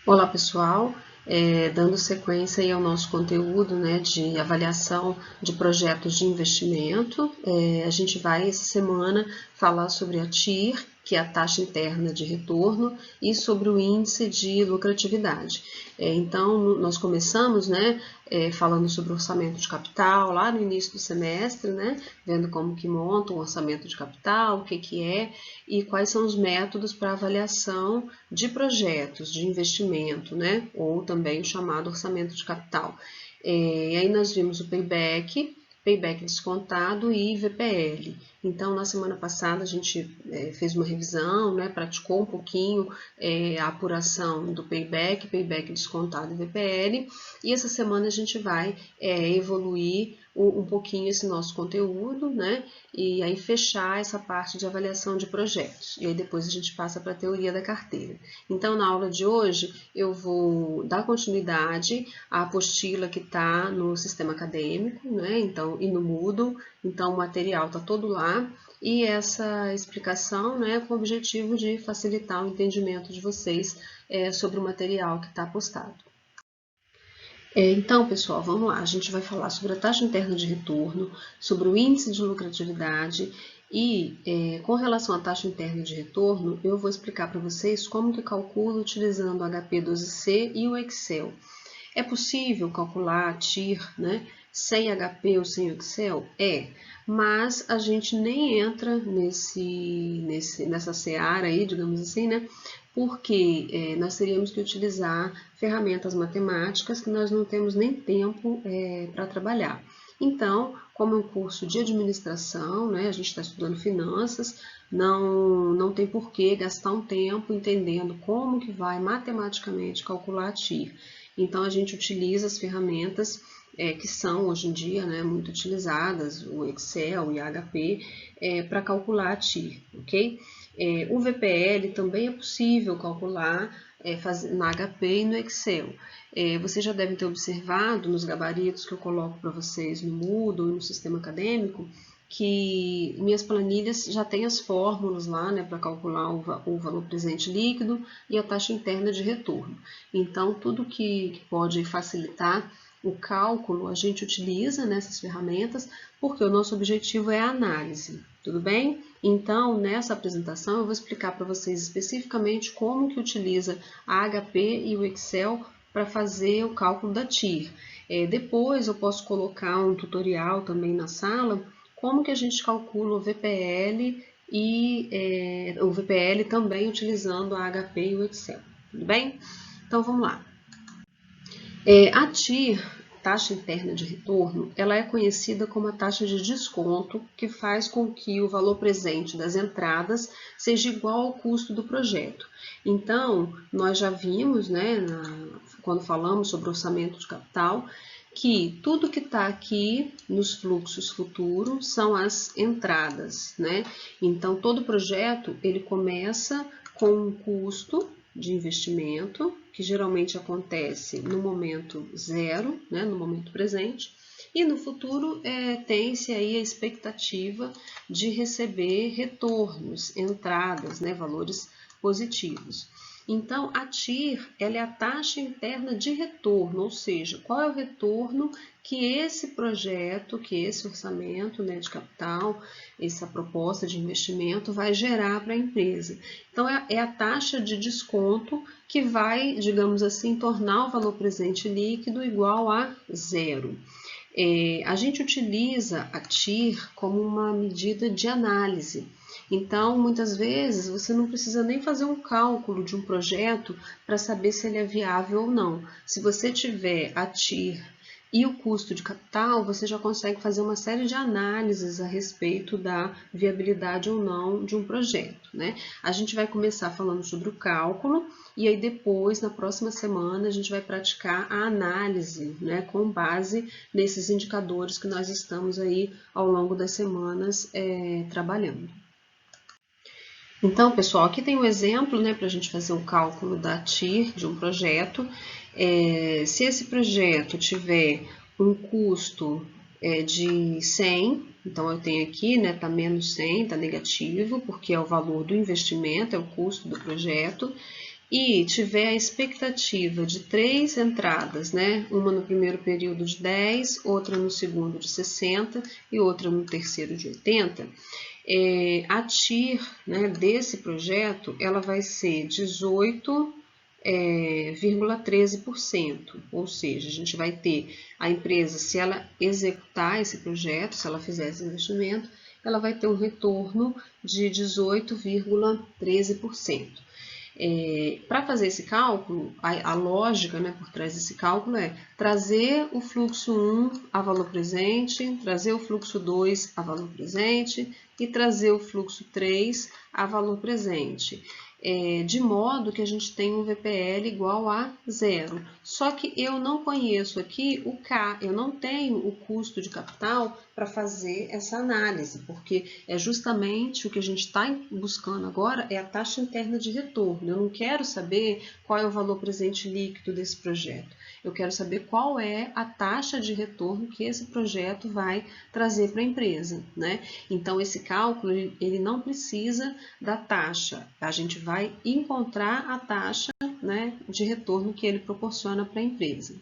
Olá pessoal, dando sequência aí ao nosso conteúdo, né, de avaliação de projetos de investimento, a gente vai essa semana falar sobre a TIR, que é a taxa interna de retorno, e sobre o índice de lucratividade. Então, nós começamos, né, falando sobre o orçamento de capital, lá no início do semestre, né, vendo como que monta um orçamento de capital, o que que é, e quais são os métodos para avaliação de projetos de investimento, né, ou também o chamado orçamento de capital. E aí nós vimos o payback descontado e VPL. Então, na semana passada, a gente fez uma revisão, né, praticou um pouquinho a apuração do payback descontado e VPL, e essa semana a gente vai evoluir um pouquinho esse nosso conteúdo, né, e aí fechar essa parte de avaliação de projetos. E aí depois a gente passa para a teoria da carteira. Então, na aula de hoje, eu vou dar continuidade à apostila que está no sistema acadêmico, né, então, e no Moodle. Então, o material está todo lá, e essa explicação, né, com o objetivo de facilitar o entendimento de vocês sobre o material que está postado. Então, pessoal, vamos lá. A gente vai falar sobre a taxa interna de retorno, sobre o índice de lucratividade e, com relação à taxa interna de retorno, eu vou explicar para vocês como que calcula utilizando o HP12C e o Excel. É possível calcular a TIR, né, sem HP ou sem Excel? Mas a gente nem entra nessa seara aí, digamos assim, né, porque nós teríamos que utilizar ferramentas matemáticas que nós não temos nem tempo para trabalhar. Então, como é um curso de administração, né, a gente está estudando finanças, não tem por que gastar um tempo entendendo como que vai matematicamente calcular a TIR. Então, a gente utiliza as ferramentas que são hoje em dia, né, muito utilizadas, o Excel e a HP, para calcular a TIR, ok? O VPL também é possível calcular na HP e no Excel. Vocês já devem ter observado nos gabaritos que eu coloco para vocês no Moodle e no sistema acadêmico, que minhas planilhas já têm as fórmulas lá, né, para calcular o valor presente líquido e a taxa interna de retorno. Então, tudo que pode facilitar o cálculo a gente utiliza nessas ferramentas, porque o nosso objetivo é a análise, tudo bem? Então, nessa apresentação eu vou explicar para vocês especificamente como que utiliza a HP e o Excel para fazer o cálculo da TIR. Depois eu posso colocar um tutorial também na sala, como que a gente calcula o VPL e o VPL também utilizando a HP e o Excel, tudo bem? Então vamos lá. A TIR, taxa interna de retorno, ela é conhecida como a taxa de desconto que faz com que o valor presente das entradas seja igual ao custo do projeto. Então, nós já vimos, né, quando falamos sobre orçamento de capital, que tudo que está aqui nos fluxos futuros são as entradas, né? Então, todo projeto, ele começa com um custo de investimento, que geralmente acontece no momento zero, né, no momento presente, e no futuro tem-se aí a expectativa de receber retornos, entradas, né, valores positivos. Então, a TIR ela é a taxa interna de retorno, ou seja, qual é o retorno que esse projeto, que esse orçamento, né, de capital, essa proposta de investimento vai gerar para a empresa. Então, é a taxa de desconto que vai, digamos assim, tornar o valor presente líquido igual a zero. A gente utiliza a TIR como uma medida de análise. Então, muitas vezes, você não precisa nem fazer um cálculo de um projeto para saber se ele é viável ou não. Se você tiver a TIR e o custo de capital, você já consegue fazer uma série de análises a respeito da viabilidade ou não de um projeto, né? A gente vai começar falando sobre o cálculo e aí depois, na próxima semana, a gente vai praticar a análise, né, com base nesses indicadores que nós estamos aí ao longo das semanas trabalhando. Então, pessoal, aqui tem um exemplo, né, para a gente fazer o cálculo da TIR de um projeto. Se esse projeto tiver um custo de 100, então eu tenho aqui, né, tá menos 100, tá negativo, porque é o valor do investimento, é o custo do projeto. e tiver a expectativa de 3 entradas, né? Uma no primeiro período de 10, outra no segundo de 60 e outra no terceiro de 80, a TIR, né, desse projeto, ela vai ser 18,13%, ou seja, a gente vai ter a empresa, se ela executar esse projeto, se ela fizer esse investimento, ela vai ter um retorno de 18,13%. Para fazer esse cálculo, a lógica, né, por trás desse cálculo é trazer o fluxo 1 a valor presente, trazer o fluxo 2 a valor presente e trazer o fluxo 3 a valor presente. De modo que a gente tem um VPL igual a 0. Só que eu não conheço aqui o K, eu não tenho o custo de capital para fazer essa análise, porque é justamente o que a gente está buscando agora é a taxa interna de retorno. Eu não quero saber qual é o valor presente líquido desse projeto. Eu quero saber qual é a taxa de retorno que esse projeto vai trazer para a empresa, né? Então, esse cálculo, ele não precisa da taxa. A gente vai encontrar a taxa, né, de retorno que ele proporciona para a empresa.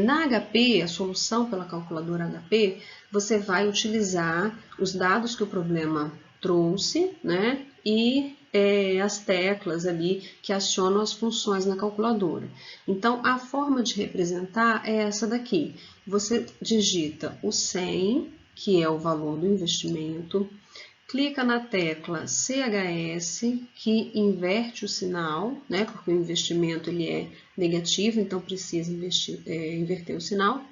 Na HP, a solução pela calculadora HP, você vai utilizar os dados que o problema trouxe, né, e as teclas ali que acionam as funções na calculadora. Então, a forma de representar é essa daqui. Você digita o 100, que é o valor do investimento, clica na tecla CHS, que inverte o sinal, né, porque o investimento ele é negativo, então precisa inverter o sinal.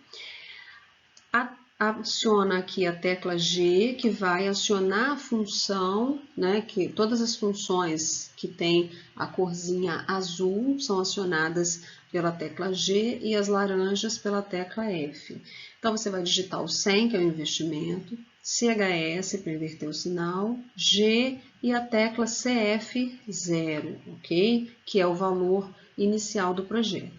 Aciona aqui a tecla G, que vai acionar a função, né, que todas as funções que tem a corzinha azul são acionadas pela tecla G e as laranjas pela tecla F. Então, você vai digitar o 100, que é o investimento, CHS para inverter o sinal, G e a tecla CF0, ok? Que é o valor inicial do projeto.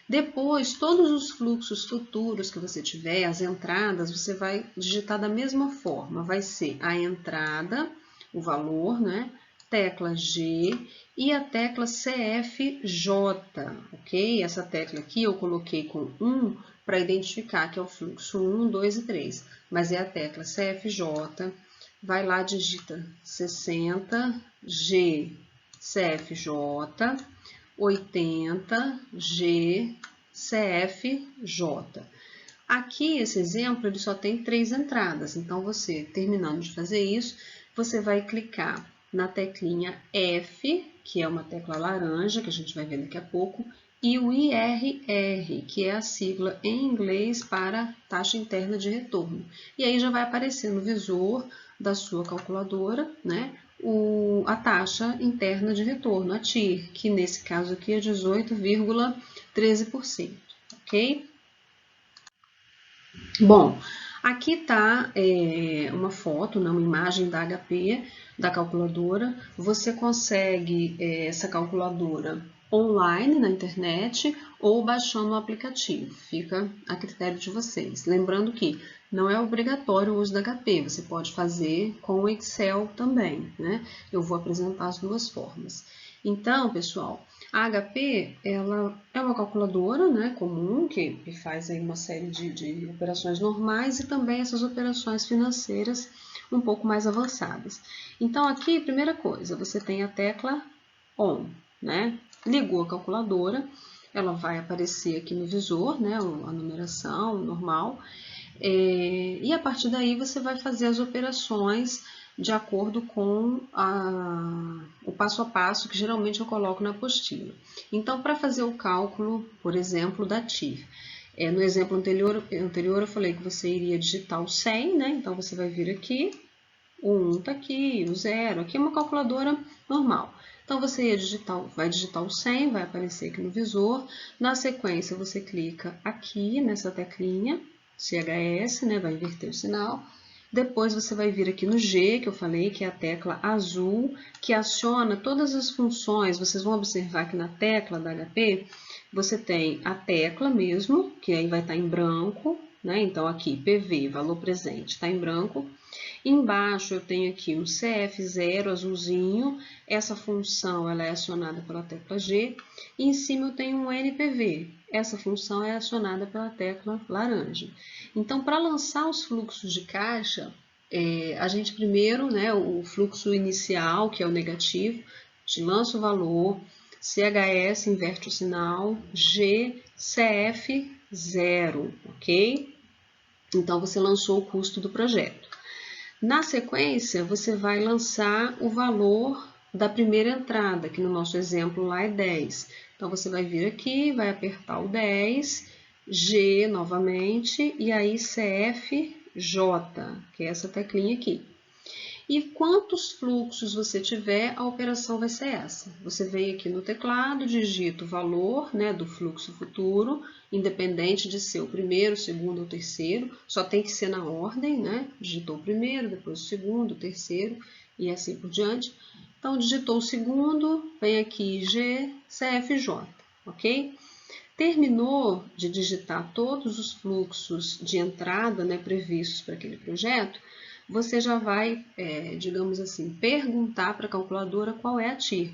Depois, todos os fluxos futuros que você tiver, as entradas, você vai digitar da mesma forma. Vai ser a entrada, o valor, né? Tecla G e a tecla CFJ, ok? Essa tecla aqui eu coloquei com 1 para identificar que é o fluxo 1, 2 e 3, mas é a tecla CFJ. Vai lá, digita 60, G, CFJ, 80, G, CFJ. Aqui, esse exemplo, ele só tem 3 entradas. Então, você, terminando de fazer isso, você vai clicar na teclinha F, que é uma tecla laranja, que a gente vai ver daqui a pouco, e o IRR, que é a sigla em inglês para taxa interna de retorno. E aí já vai aparecer no visor da sua calculadora, né, a taxa interna de retorno, a TIR, que nesse caso aqui é 18,13%, ok? Bom, aqui está uma foto, né, uma imagem da HP, da calculadora. Você consegue essa calculadora online na internet ou baixando o aplicativo, fica a critério de vocês. Lembrando que não é obrigatório o uso da HP, você pode fazer com o Excel também, né? Eu vou apresentar as duas formas. Então, pessoal, a HP ela é uma calculadora, né, comum que faz aí uma série de operações normais e também essas operações financeiras um pouco mais avançadas. Então, aqui, primeira coisa, você tem a tecla ON, né? Ligou a calculadora, ela vai aparecer aqui no visor, né, a numeração normal, e a partir daí você vai fazer as operações de acordo com o passo a passo que geralmente eu coloco na apostila. Então, para fazer o cálculo, por exemplo, da TIR, no exemplo anterior eu falei que você iria digitar o 100, né? Então, você vai vir aqui, o 1 está aqui, o 0, aqui é uma calculadora normal. Então, você vai digitar o 100, vai aparecer aqui no visor. Na sequência, você clica aqui nessa teclinha, CHS, né, vai inverter o sinal. Depois você vai vir aqui no G, que eu falei, que é a tecla azul, que aciona todas as funções. Vocês vão observar que na tecla da HP, você tem a tecla mesmo, que aí vai estar em branco, né? Então, aqui, PV, valor presente, está em branco. Embaixo eu tenho aqui um CF0 azulzinho, essa função ela é acionada pela tecla G, e em cima eu tenho um NPV, essa função é acionada pela tecla laranja. Então, para lançar os fluxos de caixa, a gente primeiro, né, o fluxo inicial, que é o negativo, a gente lança o valor, CHS inverte o sinal, G, CF0, ok? Então, você lançou o custo do projeto. Na sequência, você vai lançar o valor da primeira entrada, que no nosso exemplo lá é 10. Então, você vai vir aqui, vai apertar o 10, G novamente, e aí CFJ, que é essa teclinha aqui. E quantos fluxos você tiver, a operação vai ser essa. Você vem aqui no teclado, digita o valor, né, do fluxo futuro, independente de ser o primeiro, o segundo ou o terceiro, só tem que ser na ordem, né? Digitou o primeiro, depois o segundo, o terceiro e assim por diante. Então, digitou o segundo, vem aqui GCFJ, ok? Terminou de digitar todos os fluxos de entrada, né, previstos para aquele projeto, você já vai, digamos assim, perguntar para a calculadora qual é a TIR.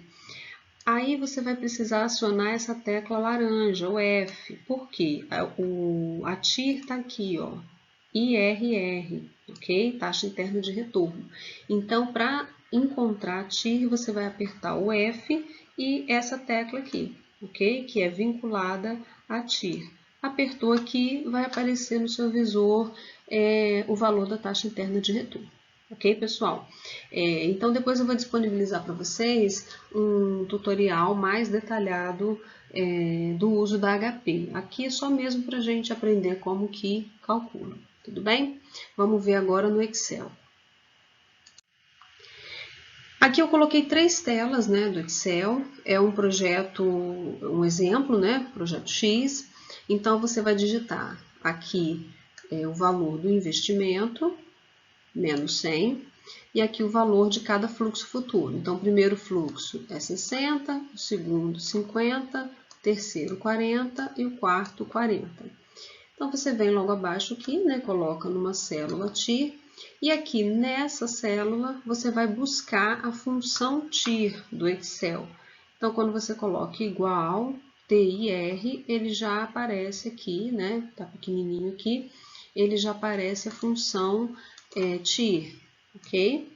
Aí você vai precisar acionar essa tecla laranja, o F. Por quê? A TIR está aqui, ó, IRR, ok? Taxa interna de retorno. Então, para encontrar a TIR, você vai apertar o F e essa tecla aqui, ok? Que é vinculada à TIR. Apertou aqui, vai aparecer no seu visor o valor da taxa interna de retorno. Ok, pessoal? Então, depois eu vou disponibilizar para vocês um tutorial mais detalhado do uso da HP. Aqui é só mesmo para a gente aprender como que calcula. Tudo bem? Vamos ver agora no Excel. Aqui eu coloquei 3 telas, né, do Excel. É um projeto, um exemplo, né, projeto X. Então, você vai digitar aqui o valor do investimento, menos 100, e aqui o valor de cada fluxo futuro. Então, o primeiro fluxo é 60, o segundo 50, o terceiro 40 e o quarto 40. Então, você vem logo abaixo aqui, né, coloca numa célula TIR, e aqui nessa célula você vai buscar a função TIR do Excel. Então, quando você coloca igual TIR, ele já aparece aqui, né, tá pequenininho aqui, ele já aparece a função TIR, ok?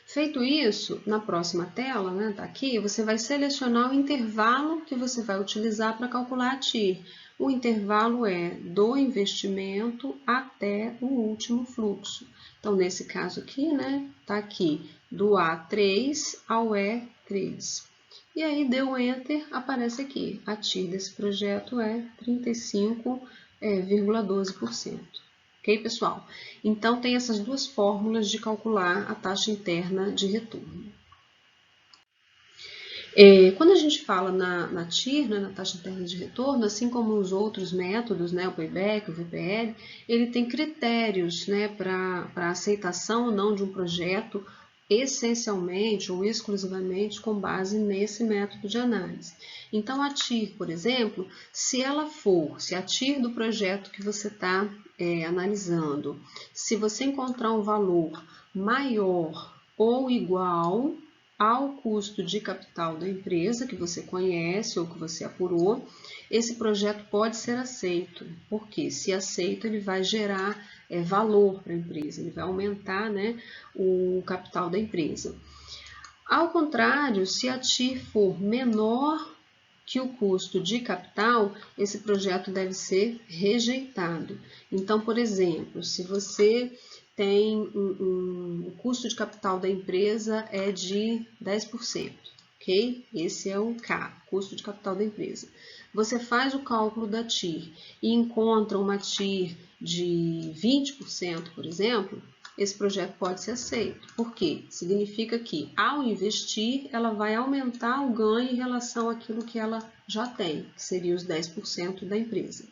Feito isso, na próxima tela, né, tá aqui, você vai selecionar o intervalo que você vai utilizar para calcular a TIR. O intervalo é do investimento até o último fluxo. Então, nesse caso aqui, né, tá aqui do A3 ao E3. E aí, deu Enter, aparece aqui. A TIR desse projeto é 35,12%. Ok, pessoal? Então, tem essas duas fórmulas de calcular a taxa interna de retorno. Quando a gente fala na TIR, né, na taxa interna de retorno, assim como os outros métodos, né, o payback, o VPL, ele tem critérios, né, para aceitação ou não de um projeto, essencialmente ou exclusivamente com base nesse método de análise. Então, a TIR, por exemplo, se a TIR do projeto que você está analisando, se você encontrar um valor maior ou igual ao custo de capital da empresa que você conhece ou que você apurou, esse projeto pode ser aceito, porque se aceito ele vai gerar valor para a empresa, ele vai aumentar, né, o capital da empresa. Ao contrário, se a TIR for menor que o custo de capital, esse projeto deve ser rejeitado. Então, por exemplo, se você tem o custo de capital da empresa é de 10%, ok? Esse é o K, custo de capital da empresa. Você faz o cálculo da TIR e encontra uma TIR de 20%, por exemplo, esse projeto pode ser aceito. Por quê? Significa que, ao investir, ela vai aumentar o ganho em relação àquilo que ela já tem, que seria os 10% da empresa.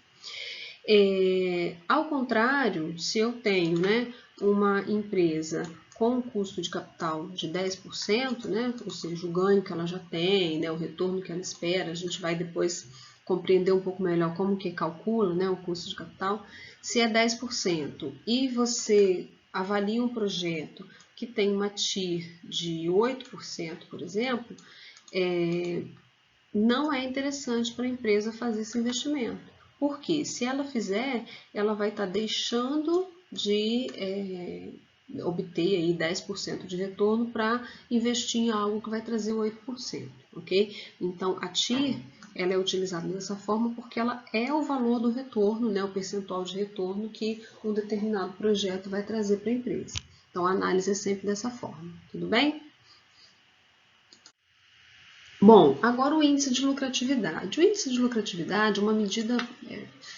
Ao contrário, se eu tenho, né, uma empresa com um custo de capital de 10%, né, ou seja, o ganho que ela já tem, né, o retorno que ela espera, a gente vai depois compreender um pouco melhor como que calcula, né, o custo de capital. Se é 10% e você avalia um projeto que tem uma TIR de 8%, por exemplo, não é interessante para a empresa fazer esse investimento. Porque se ela fizer, ela vai estar deixando de obter aí 10% de retorno para investir em algo que vai trazer 8%, ok? Então, a TIR, ela é utilizada dessa forma porque ela é o valor do retorno, né, o percentual de retorno que um determinado projeto vai trazer para a empresa. Então, a análise é sempre dessa forma, tudo bem? Bom, agora o índice de lucratividade. O índice de lucratividade é uma medida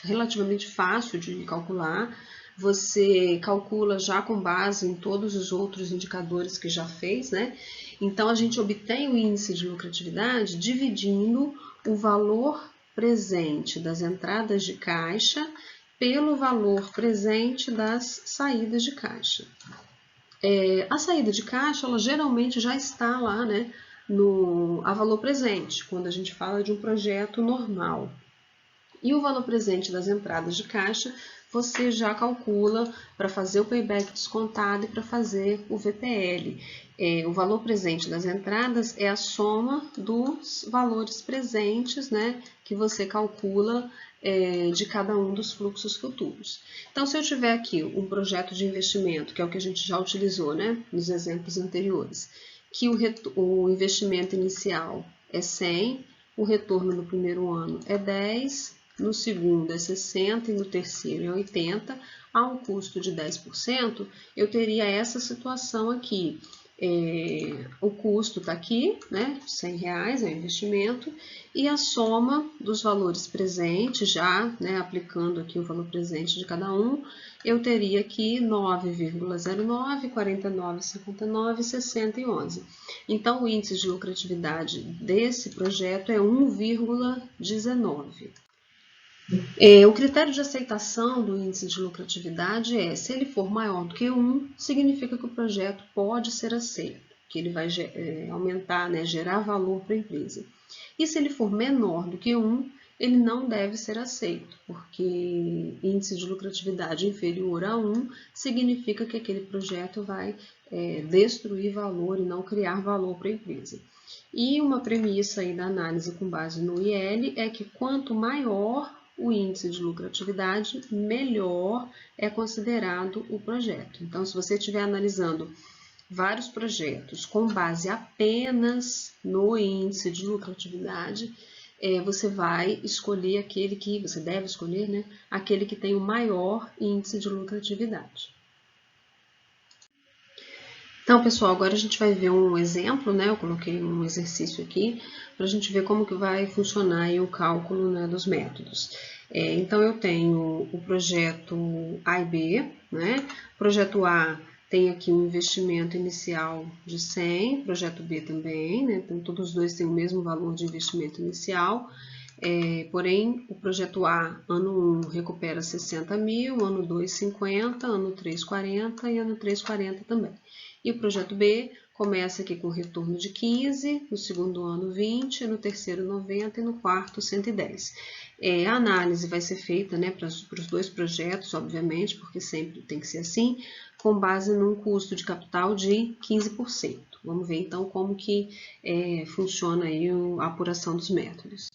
relativamente fácil de calcular. Você calcula já com base em todos os outros indicadores que já fez, né? Então, a gente obtém o índice de lucratividade dividindo o valor presente das entradas de caixa pelo valor presente das saídas de caixa. A saída de caixa, ela geralmente já está lá, né, a valor presente, quando a gente fala de um projeto normal. E o valor presente das entradas de caixa, você já calcula para fazer o payback descontado e para fazer o VPL. O valor presente das entradas é a soma dos valores presentes, né, que você calcula de cada um dos fluxos futuros. Então, se eu tiver aqui um projeto de investimento, que é o que a gente já utilizou, né, nos exemplos anteriores, que o investimento inicial é 100, o retorno no primeiro ano é 10, no segundo é 60 e no terceiro é 80, a um custo de 10%, eu teria essa situação aqui. O custo está aqui, né, R$100 é o investimento, e a soma dos valores presentes, já, né, aplicando aqui o valor presente de cada um, eu teria aqui 9,09, 49,59, 60 e 11. Então, o índice de lucratividade desse projeto é 1,19. O critério de aceitação do índice de lucratividade é, se ele for maior do que 1, significa que o projeto pode ser aceito, que ele vai aumentar, né, gerar valor para a empresa. E se ele for menor do que 1, ele não deve ser aceito, porque índice de lucratividade inferior a 1 significa que aquele projeto vai destruir valor e não criar valor para a empresa. E uma premissa aí da análise com base no IL é que quanto maior o índice de lucratividade, melhor é considerado o projeto. Então, se você estiver analisando vários projetos com base apenas no índice de lucratividade, você vai escolher aquele que, você deve escolher, né, aquele que tem o maior índice de lucratividade. Então, pessoal, agora a gente vai ver um exemplo, né? Eu coloquei um exercício aqui para a gente ver como que vai funcionar aí o cálculo, né, dos métodos. Então, eu tenho o projeto A e B, né? Projeto A tem aqui um investimento inicial de 100, projeto B também, né? Então, todos os dois têm o mesmo valor de investimento inicial. Porém, o projeto A, ano 1, recupera 60 mil, ano 2, 50, ano 3, 40 e ano 3, 40 também. E o projeto B começa aqui com retorno de 15, no segundo ano 20, no terceiro 90 e no quarto 110. A análise vai ser feita, né, para os dois projetos, obviamente, porque sempre tem que ser assim, com base num custo de capital de 15%. Vamos ver então como que funciona aí a apuração dos métodos.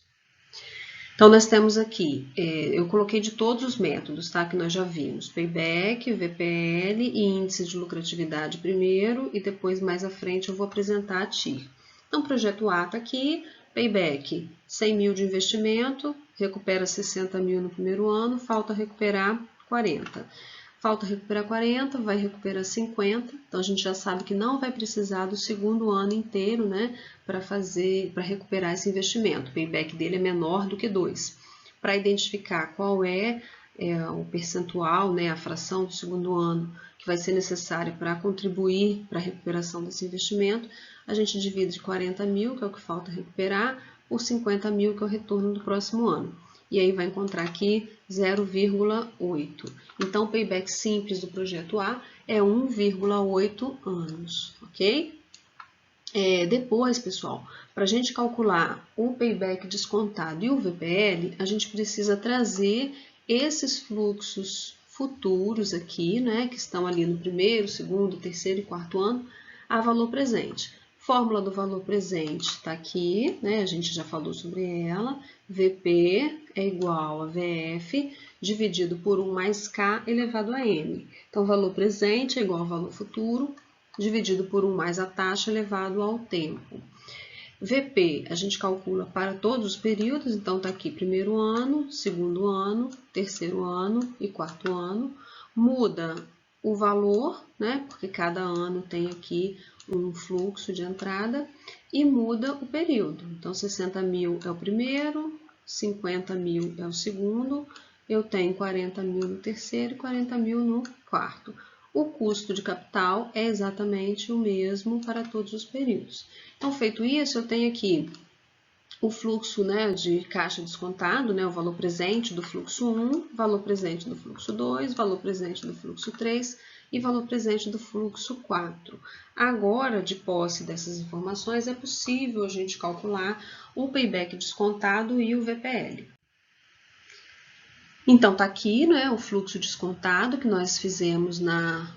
Então, nós temos aqui, eu coloquei de todos os métodos, tá, que nós já vimos, payback, VPL e índice de lucratividade primeiro, e depois, mais à frente, eu vou apresentar a TIR. Então, o projeto A está aqui, payback, 100 mil de investimento, recupera 60 mil no primeiro ano, falta recuperar 40. Falta recuperar 40, vai recuperar 50, então a gente já sabe que não vai precisar do segundo ano inteiro, né, para recuperar esse investimento. O payback dele é menor do que 2. Para identificar qual é o percentual, né, a fração do segundo ano que vai ser necessário para contribuir para a recuperação desse investimento, a gente divide 40 mil, que é o que falta recuperar, por 50 mil, que é o retorno do próximo ano. E aí vai encontrar aqui 0,8. Então, o payback simples do projeto A é 1,8 anos, ok? Depois, pessoal, para a gente calcular o payback descontado e o VPL, a gente precisa trazer esses fluxos futuros aqui, né, que estão ali no primeiro, segundo, terceiro e quarto ano, a valor presente. Fórmula do valor presente está aqui, né, a gente já falou sobre ela. VP é igual a VF dividido por 1 mais K elevado a M. Então, valor presente é igual ao valor futuro dividido por 1 mais a taxa elevado ao tempo. VP a gente calcula para todos os períodos, então está aqui primeiro ano, segundo ano, terceiro ano e quarto ano. Muda o valor, né, porque cada ano tem aqui um fluxo de entrada, e muda o período. Então, 60 mil é o primeiro, 50 mil é o segundo, eu tenho 40 mil no terceiro e 40 mil no quarto. O custo de capital é exatamente o mesmo para todos os períodos. Então, feito isso, eu tenho aqui o fluxo, né, de caixa descontado, né, o valor presente do fluxo 1, valor presente do fluxo 2, valor presente do fluxo 3 e valor presente do fluxo 4. Agora, de posse dessas informações, é possível a gente calcular o payback descontado e o VPL. Então, tá aqui, né, o fluxo descontado que nós fizemos na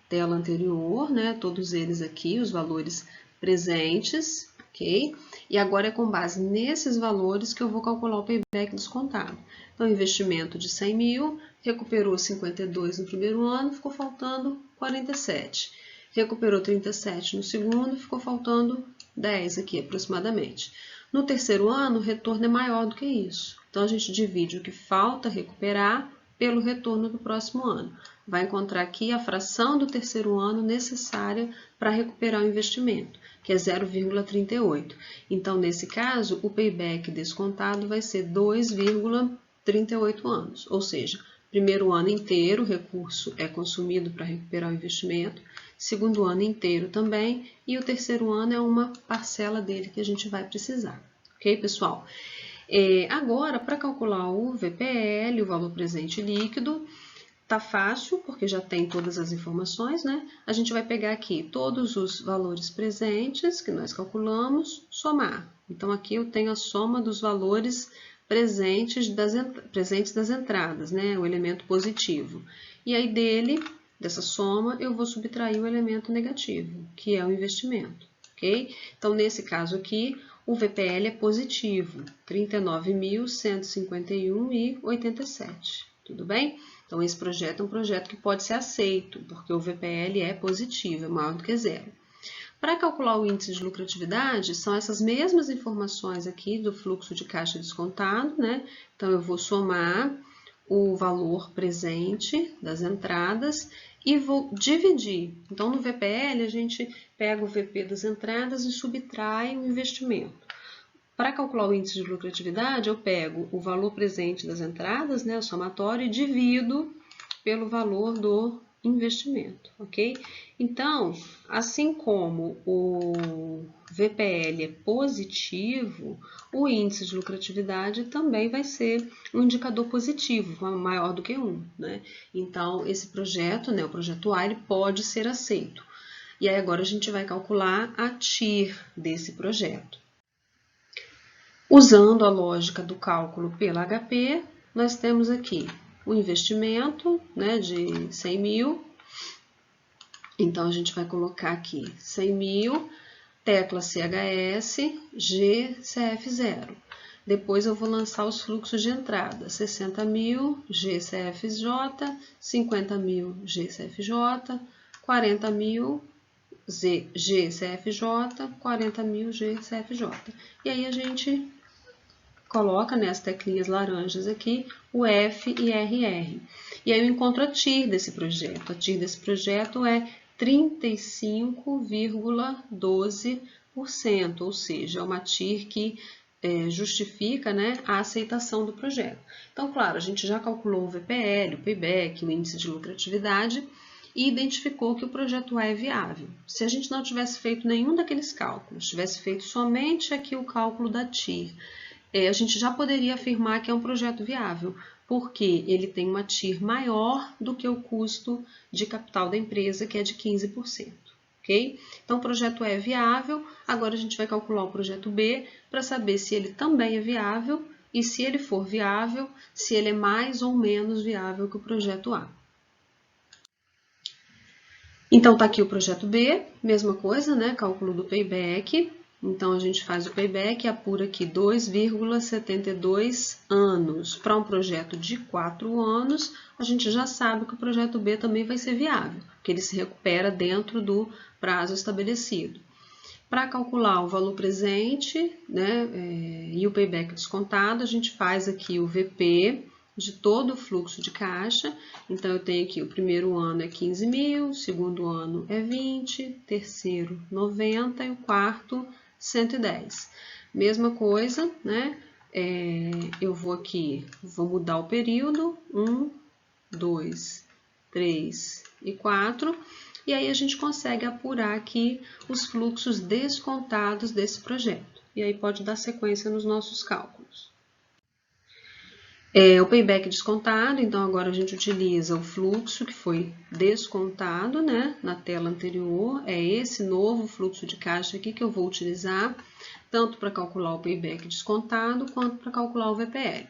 tela anterior, né, todos eles aqui, os valores presentes, ok? E agora é com base nesses valores que eu vou calcular o payback descontado. Então, investimento de 100 mil, recuperou 52 no primeiro ano, ficou faltando 47. Recuperou 37 no segundo, ficou faltando 10 aqui aproximadamente. No terceiro ano, o retorno é maior do que isso. Então, a gente divide o que falta recuperar pelo retorno do próximo ano. Vai encontrar aqui a fração do terceiro ano necessária para recuperar o investimento, que é 0,38. Então, nesse caso, o payback descontado vai ser 2,38 anos. Ou seja, primeiro ano inteiro o recurso é consumido para recuperar o investimento, segundo ano inteiro também, e o terceiro ano é uma parcela dele que a gente vai precisar. Ok, pessoal? Agora, para calcular o VPL, o valor presente líquido, tá fácil, porque já tem todas as informações, né? A gente vai pegar aqui todos os valores presentes que nós calculamos, somar. Então, aqui eu tenho a soma dos valores presentes das entradas, né? O elemento positivo. E aí, dessa soma, eu vou subtrair o elemento negativo, que é o investimento, ok? Então, nesse caso aqui, o VPL é positivo, 39.151,87, tudo bem? Então, esse projeto é um projeto que pode ser aceito, porque o VPL é positivo, é maior do que zero. Para calcular o índice de lucratividade, são essas mesmas informações aqui do fluxo de caixa descontado, né? Então, eu vou somar o valor presente das entradas e vou dividir. Então, no VPL, a gente pega o VP das entradas e subtrai o investimento. Para calcular o índice de lucratividade, eu pego o valor presente das entradas, né, o somatório, e divido pelo valor do investimento, ok? Então, assim como o VPL é positivo, o índice de lucratividade também vai ser um indicador positivo, maior do que 1, né? Então, esse projeto, né, o projeto A, ele pode ser aceito. E aí, agora a gente vai calcular a TIR desse projeto. Usando a lógica do cálculo pela HP, nós temos aqui o investimento, né, de 100 mil. Então, a gente vai colocar aqui 100 mil, tecla CHS, GCF0. Depois eu vou lançar os fluxos de entrada, 60 mil GCFJ, 50 mil GCFJ, 40 mil GCFJ, 40 mil GCFJ. E aí a gente coloca, né, as teclinhas laranjas aqui, o F e RR. E aí eu encontro a TIR desse projeto. A TIR desse projeto é 35,12%, ou seja, é uma TIR que justifica, né, a aceitação do projeto. Então, claro, a gente já calculou o VPL, o payback, o índice de lucratividade e identificou que o projeto A é viável. Se a gente não tivesse feito nenhum daqueles cálculos, tivesse feito somente aqui o cálculo da TIR, a gente já poderia afirmar que é um projeto viável, porque ele tem uma TIR maior do que o custo de capital da empresa, que é de 15%. Okay? Então, o projeto é viável. Agora, a gente vai calcular o projeto B para saber se ele também é viável e, se ele for viável, se ele é mais ou menos viável que o projeto A. Então, está aqui o projeto B, mesma coisa, né? Cálculo do payback. Então, a gente faz o payback e apura aqui 2,72 anos. Para um projeto de 4 anos, a gente já sabe que o projeto B também vai ser viável, porque ele se recupera dentro do prazo estabelecido. Para calcular o valor presente, né, e o payback descontado, a gente faz aqui o VP de todo o fluxo de caixa. Então, eu tenho aqui o primeiro ano é 15 mil, o segundo ano é 20, terceiro 90 e o quarto 110. Mesma coisa, né? Eu vou aqui, vou mudar o período, 1, 2, 3 e 4. E aí a gente consegue apurar aqui os fluxos descontados desse projeto. E aí pode dar sequência nos nossos cálculos. O payback descontado, então agora a gente utiliza o fluxo que foi descontado, né, na tela anterior. É esse novo fluxo de caixa aqui que eu vou utilizar, tanto para calcular o payback descontado, quanto para calcular o VPL.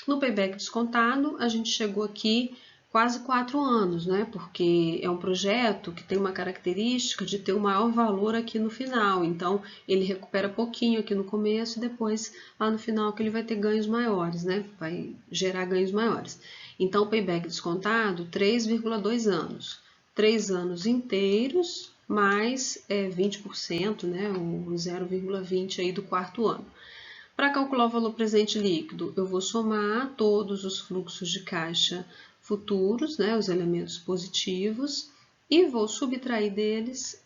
No payback descontado, a gente chegou aqui quase 4 anos, né? Porque é um projeto que tem uma característica de ter o maior valor aqui no final. Então, ele recupera pouquinho aqui no começo e depois, lá no final, que ele vai ter ganhos maiores, né? Vai gerar ganhos maiores. Então, o payback descontado, 3,2 anos. 3 anos inteiros, mais 20%, né? O 0,20 aí do quarto ano. Para calcular o valor presente líquido, eu vou somar todos os fluxos de caixa futuros, né, os elementos positivos, e vou subtrair deles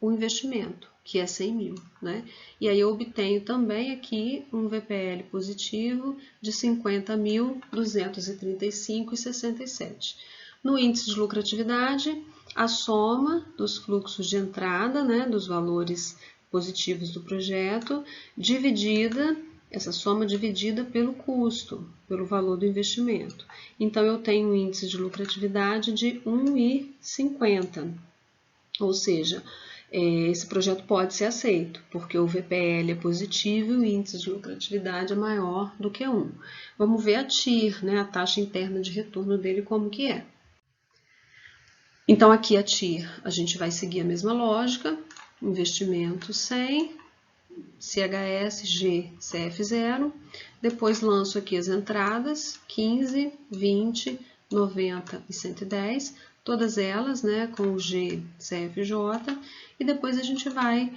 o investimento, que é 100 mil. Né? E aí eu obtenho também aqui um VPL positivo de 50.235,67. No índice de lucratividade, a soma dos fluxos de entrada, né, dos valores positivos do projeto, essa soma dividida pelo custo, pelo valor do investimento. Então, eu tenho um índice de lucratividade de 1,50. Ou seja, esse projeto pode ser aceito, porque o VPL é positivo e o índice de lucratividade é maior do que 1. Vamos ver a TIR, né, a taxa interna de retorno dele, como que é. Então, aqui a TIR, a gente vai seguir a mesma lógica. Investimento 100, CHS, G, CF 0. Depois lanço aqui as entradas, 15, 20, 90 e 110. Todas elas, né, com o G, CF, J. E depois a gente vai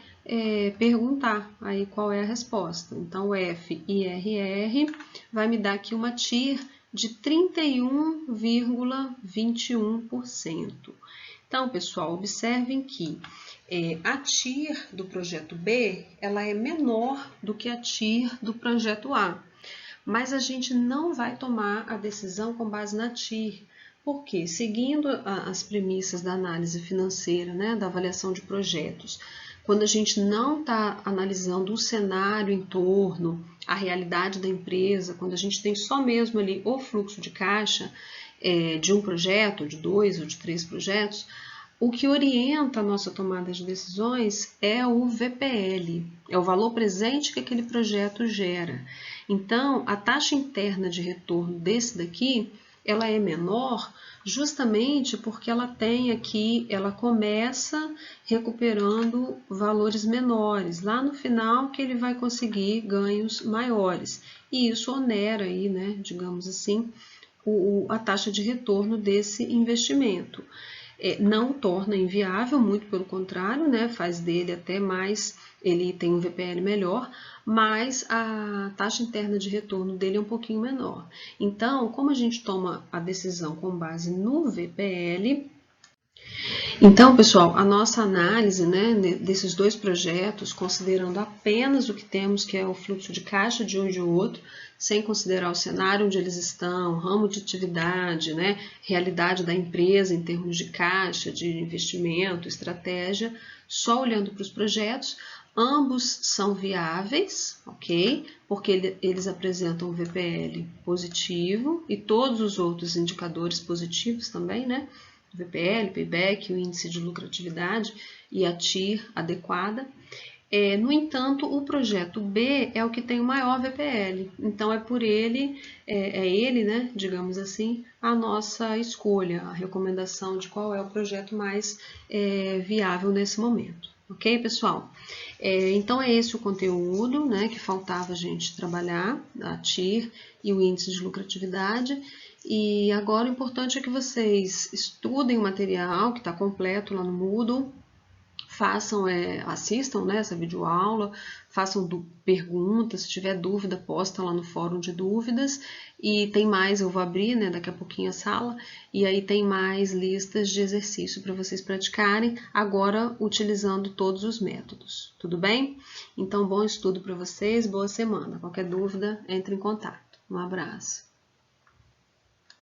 perguntar aí qual é a resposta. Então, o F e RR vai me dar aqui uma TIR de 31,21%. Então, pessoal, observem que a TIR do projeto B, ela é menor do que a TIR do projeto A. Mas a gente não vai tomar a decisão com base na TIR. Por quê? Seguindo as premissas da análise financeira, né, da avaliação de projetos, quando a gente não está analisando o cenário em torno, a realidade da empresa, quando a gente tem só mesmo ali o fluxo de caixa de um projeto, de 2 ou de 3 projetos, o que orienta a nossa tomada de decisões é o VPL, é o valor presente que aquele projeto gera. Então, a taxa interna de retorno desse daqui, ela é menor justamente porque ela tem aqui, ela começa recuperando valores menores, lá no final que ele vai conseguir ganhos maiores. E isso onera aí, né, digamos assim, a taxa de retorno desse investimento. Não torna inviável, muito pelo contrário, né, faz dele até mais, ele tem um VPL melhor, mas a taxa interna de retorno dele é um pouquinho menor. Então, como a gente toma a decisão com base no VPL, então, pessoal, a nossa análise, né, desses dois projetos, considerando apenas o que temos, que é o fluxo de caixa de um e de outro, sem considerar o cenário onde eles estão, ramo de atividade, né, realidade da empresa em termos de caixa, de investimento, estratégia, só olhando para os projetos, ambos são viáveis, ok? Porque eles apresentam um VPL positivo e todos os outros indicadores positivos também, né? VPL, payback, o índice de lucratividade e a TIR adequada. No entanto, o projeto B é o que tem o maior VPL, então é por ele, né, digamos assim, a nossa escolha, a recomendação de qual é o projeto mais viável nesse momento. Ok, pessoal? Então é esse o conteúdo, né, que faltava a gente trabalhar, a TIR e o índice de lucratividade. E agora o importante é que vocês estudem o material que está completo lá no Moodle, façam, assistam, né, essa videoaula, façam perguntas, se tiver dúvida, posta lá no fórum de dúvidas, e tem mais, eu vou abrir, né, daqui a pouquinho a sala, e aí tem mais listas de exercício para vocês praticarem, agora utilizando todos os métodos, tudo bem? Então, bom estudo para vocês, boa semana, qualquer dúvida, entre em contato. Um abraço.